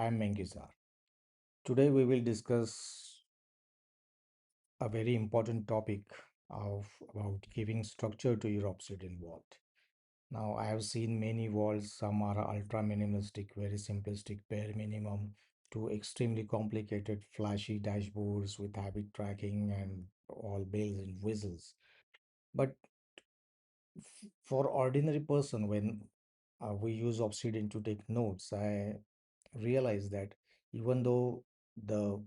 I'm Menkizar. Today we will discuss a very important topic of about giving structure to your Obsidian vault. Now, I have seen many vaults. Some are ultra minimalistic, very simplistic, bare minimum, to extremely complicated, flashy dashboards with habit tracking and all bells and whistles. But for ordinary person, when we use Obsidian to take notes, I realize that even though the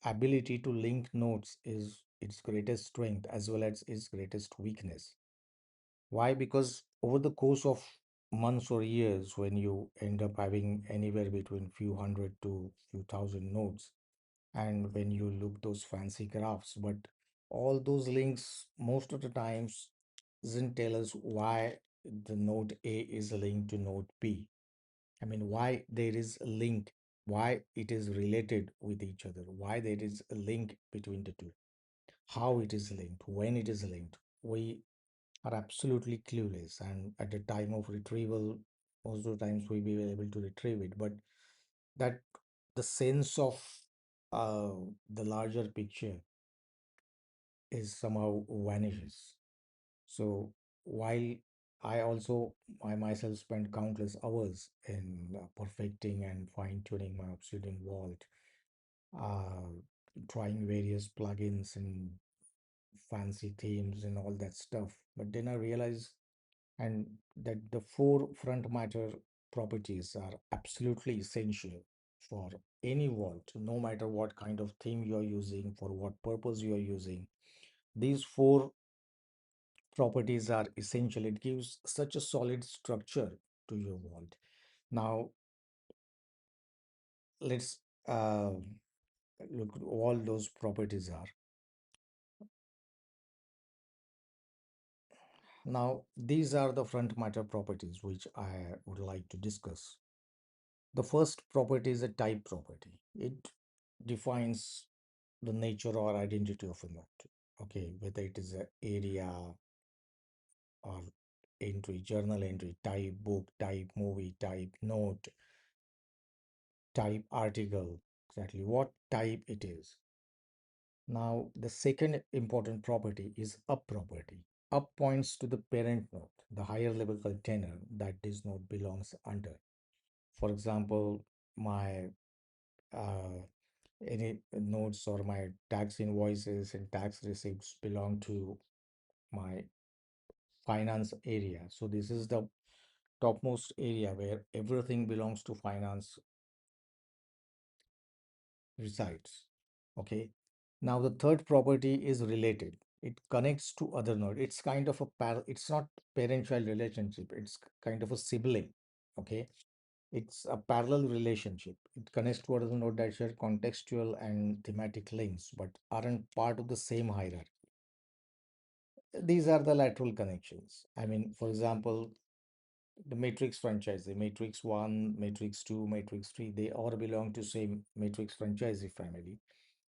ability to link nodes is its greatest strength as well as its greatest weakness. Why? Because over the course of months or years, when you end up having anywhere between few hundred to few thousand nodes, and when you look those fancy graphs, but all those links most of the times doesn't tell us why the node A is linked to node B. I mean, why there is a link, why it is related with each other, why there is a link between the two, how it is linked, when it is linked. We are absolutely clueless. And at the time of retrieval, most of the times we will be able to retrieve it. But that the sense of uh, the larger picture is somehow vanishes. So while I myself spent countless hours in perfecting and fine tuning my Obsidian Vault, uh, trying various plugins and fancy themes and all that stuff. But then I realized and that the four front matter properties are absolutely essential for any vault, no matter what kind of theme you're using, for what purpose you're using. These four properties are essential. It gives such a solid structure to your vault. Now, let's look at all those properties are. Now, these are the front matter properties which I would like to discuss. The first property is a type property. It defines the nature or identity of a node. Okay, whether it is a area or entry, journal entry, type book, type movie, type note, type article, exactly what type it is. Now, the second important property is up property. Up points to the parent node, the higher level container that this node belongs under. For example, my uh, any notes or my tax invoices and tax receipts belong to my finance area. So this is the topmost area where everything belongs to finance resides. Okay. Now the third property is related. It connects to other node. It's kind of a it's not parent-child relationship. It's kind of a sibling. Okay. It's a parallel relationship. It connects to other node that share contextual and thematic links, but aren't part of the same hierarchy. These are the lateral connections. I mean, for example, the Matrix franchise, the Matrix 1, Matrix 2, Matrix 3, they all belong to same Matrix franchise family.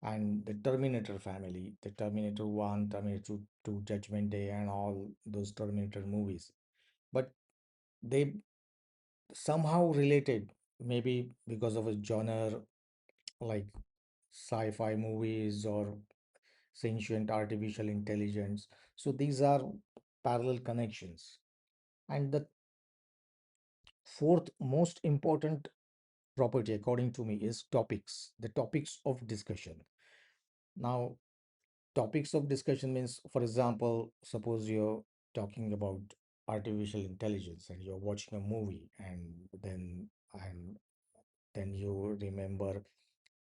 And the Terminator family, the Terminator 1, Terminator 2, Judgment Day, and all those Terminator movies. But they somehow related, maybe because of a genre like sci-fi movies or sentient artificial intelligence. So these are parallel connections. And the fourth most important property, according to me, is topics, the topics of discussion. Now, topics of discussion means, for example, suppose you're talking about artificial intelligence and you're watching a movie and then you remember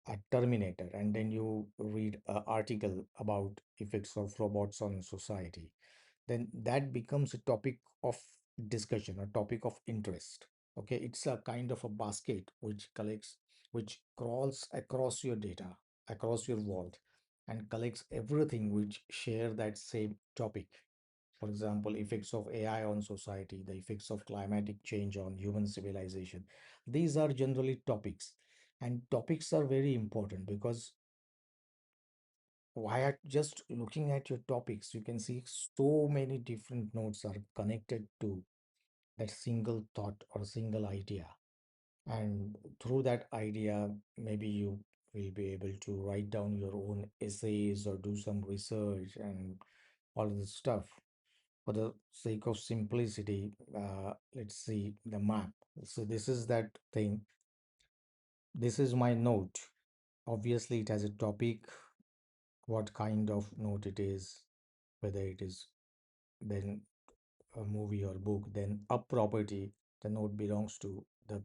a Terminator, and then you read an article about effects of robots on society, then that becomes a topic of discussion, a topic of interest. Okay, it's a kind of a basket which collects, which crawls across your data, across your vault, and collects everything which share that same topic. For example, effects of AI on society, the effects of climatic change on human civilization. These are generally topics, and topics are very important because why just looking at your topics, you can see so many different nodes are connected to that single thought or single idea. And through that idea, maybe you will be able to write down your own essays or do some research and all of this stuff. For the sake of simplicity, let's see the map. So this is that thing. This is my note. Obviously, it has a topic, what kind of note it is, whether it is then a movie or book, then a property, the note belongs to the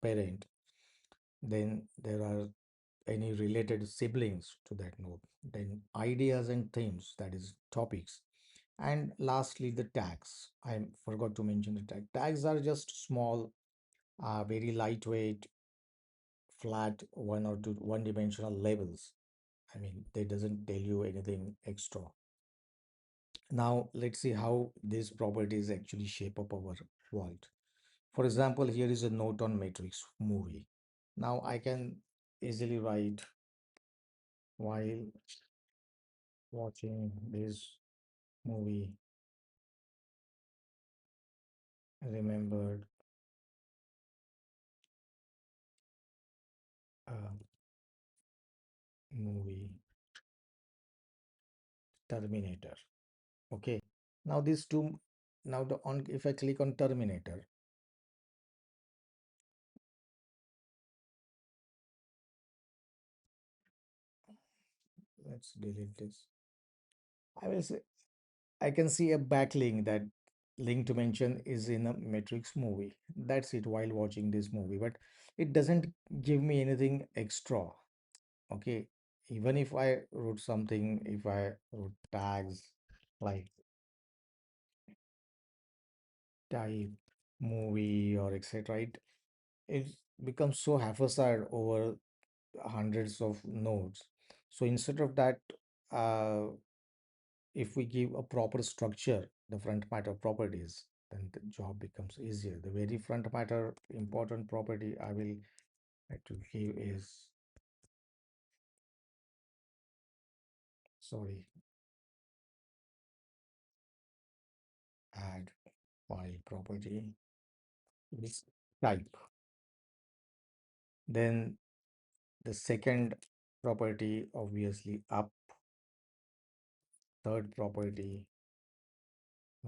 parent. Then there are any related siblings to that note. Then ideas and themes, that is topics. And lastly, the tags. I forgot to mention the tag. Tags are just small, very lightweight, flat, one dimensional labels. I mean, they doesn't tell you anything extra. Now, let's see how these properties actually shape up our world. For example, here is a note on Matrix movie. Now, I can easily write while watching this movie, remembered a movie Terminator. Okay. Now these two, now the on if I click on Terminator, let's delete this. I will say I can see a backlink that link to mention is in a Matrix movie. That's it while watching this movie, but it doesn't give me anything extra. Okay. Even if I wrote something, if I wrote tags like type movie or etc., it becomes so haphazard over hundreds of nodes. So instead of that, uh, if we give a proper structure, the front matter properties, then the job becomes easier. The very front matter important property I will have to give is, sorry, add file property is type. Then the second property, obviously up, third property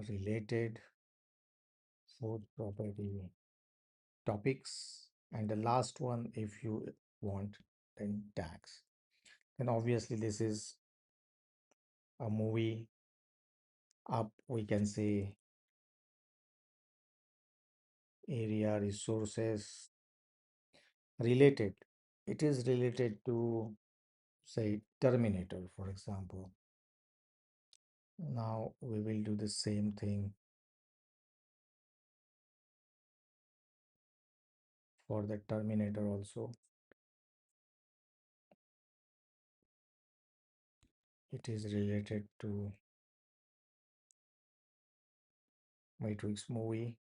related, fourth property topics, and the last one, if you want, then tags. Then obviously this is a movie. Up we can say area resources related. It is related to, say, Terminator, for example. Now we will do the same thing for the Terminator also. It is related to Matrix movie.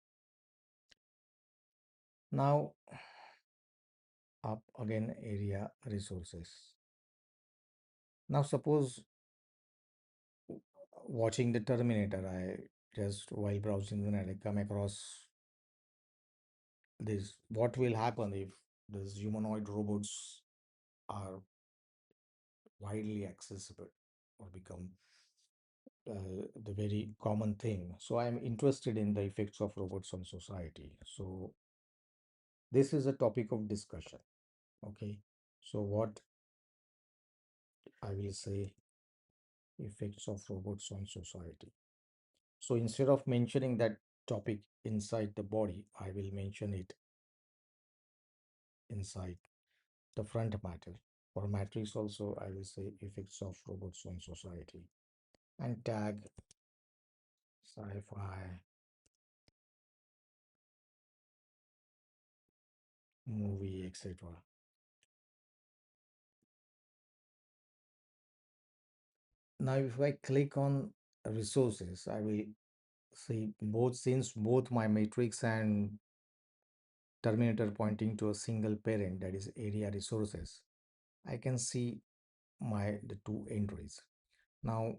Now up again area resources. Now suppose watching the Terminator, I just while browsing the net, I come across this. What will happen if these humanoid robots are widely accessible or become the very common thing? So I'm interested in the effects of robots on society. So this is a topic of discussion. Okay. So what I will say, effects of robots on society. So instead of mentioning that topic inside the body, I will mention it inside the front matter. For matrix also, I will say effects of robots on society and tag sci-fi movie, etc. Now, if I click on resources, I will see both, since both my matrix and terminator pointing to a single parent, that is area resources, I can see the two entries. Now,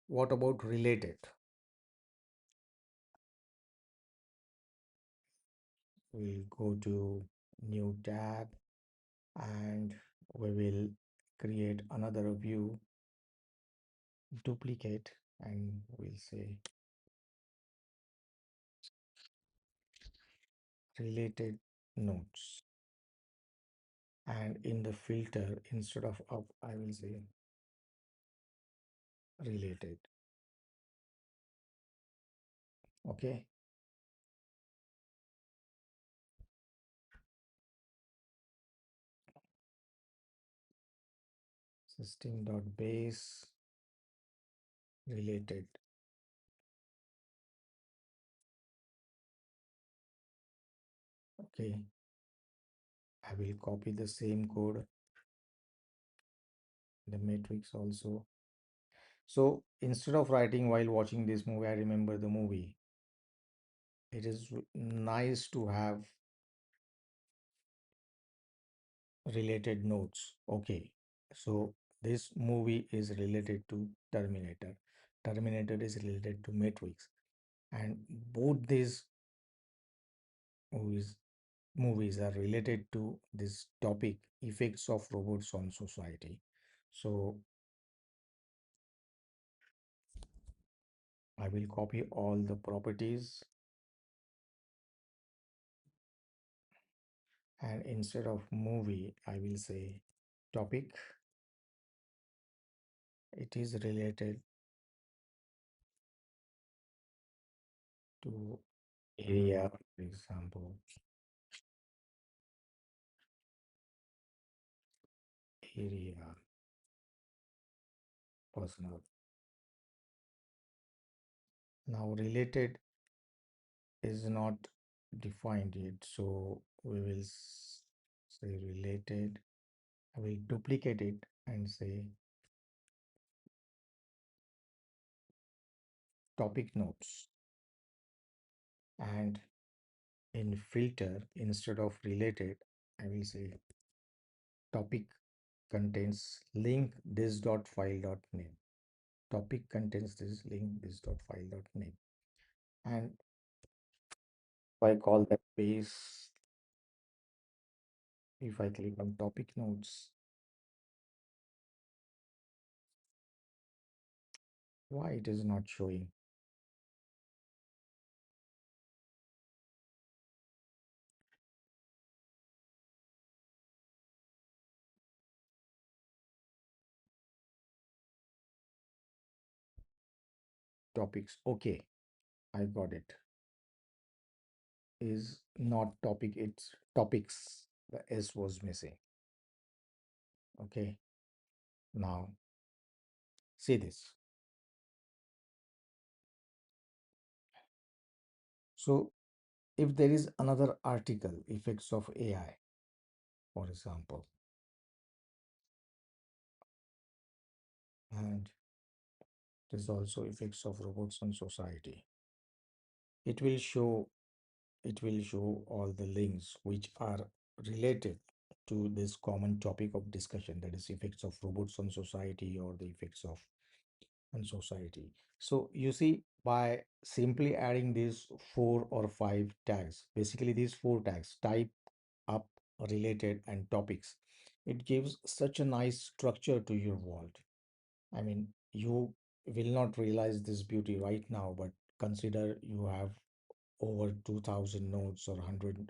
what about related? We'll go to new tab, and we will create another view, duplicate, and we'll say related notes. And in the filter, instead of up, I will say related. Okay. System.base related. Okay. I will copy the same code, the matrix also. So instead of writing while watching this movie, I remember the movie. It is nice to have related notes. Okay. So this movie is related to Terminator. Terminator is related to Matrix. And both these movies movies are related to this topic, effects of robots on society. So I will copy all the properties, and instead of movie I will say topic. It is related to area, for example, area, personal. Now related is not defined yet, so we will say related. I will duplicate it and say topic notes. And in filter, instead of related, I will say topic contains link this dot file dot name. Topic contains this link this dot file dot name. And if I call that base, if I click on topic notes, why it is not showing? Topics. Okay, I got it. Is not topic, it's topics. The S was missing. Okay, now see this. So if there is another article, effects of AI, for example, and there's also effects of robots on society, it will show all the links which are related to this common topic of discussion, that is effects of robots on society or the effects of on society. So you see, by simply adding these 4 or 5 tags, basically these 4 tags, type, up, related, and topics, it gives such a nice structure to your world. I mean, you will not realize this beauty right now, but consider you have over 2000 nodes or 100,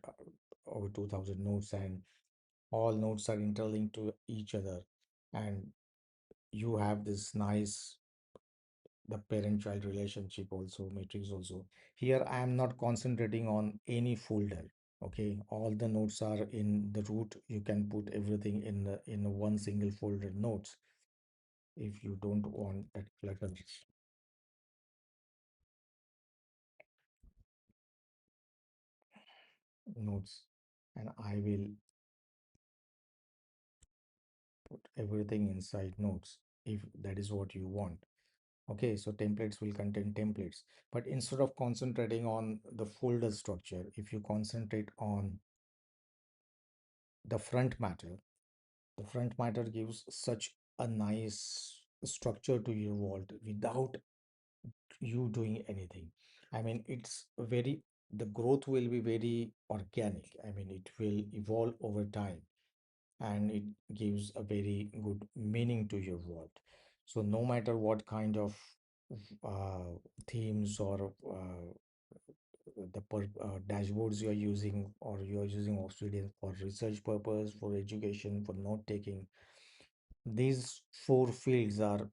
over 2000 nodes, and all nodes are interlinked to each other, and you have this nice, the parent child relationship also, matrix also. Here I am not concentrating on any folder. Okay, all the nodes are in the root. You can put everything in one single folder nodes if you don't want that clutter nodes. And I will put everything inside nodes if that is what you want. Okay, so templates will contain templates, but instead of concentrating on the folder structure, if you concentrate on the front matter, the front matter gives such a nice structure to your vault without you doing anything. I mean, it's very the growth will be very organic. I mean, it will evolve over time, and it gives a very good meaning to your word. So no matter what kind of uh, themes or dashboards you are using, or you are using Obsidian for research purpose, for education, for note taking, these four fields are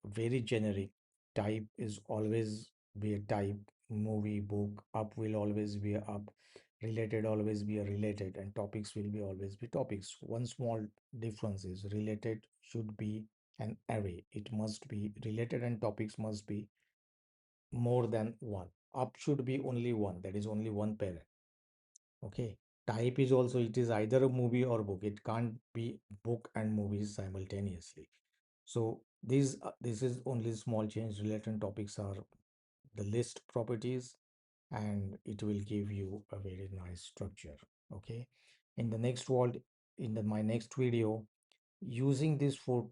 very generic. Type is always be a type, movie, book, up will always be a up, related always be a related, and topics will be always be topics. One small difference is related should be an array. It must be related, and topics must be more than one. Up should be only one, that is only one parent. Okay. Type is also, it is either a movie or book. It can't be book and movies simultaneously. So this is only small change. Related topics are the list properties, and it will give you a very nice structure. Okay. In the next world, in my next video, using these four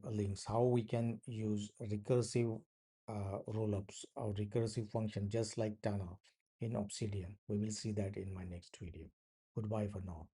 links, how we can use recursive rollups or recursive function just like Tana in Obsidian. We will see that in my next video. Goodbye for now.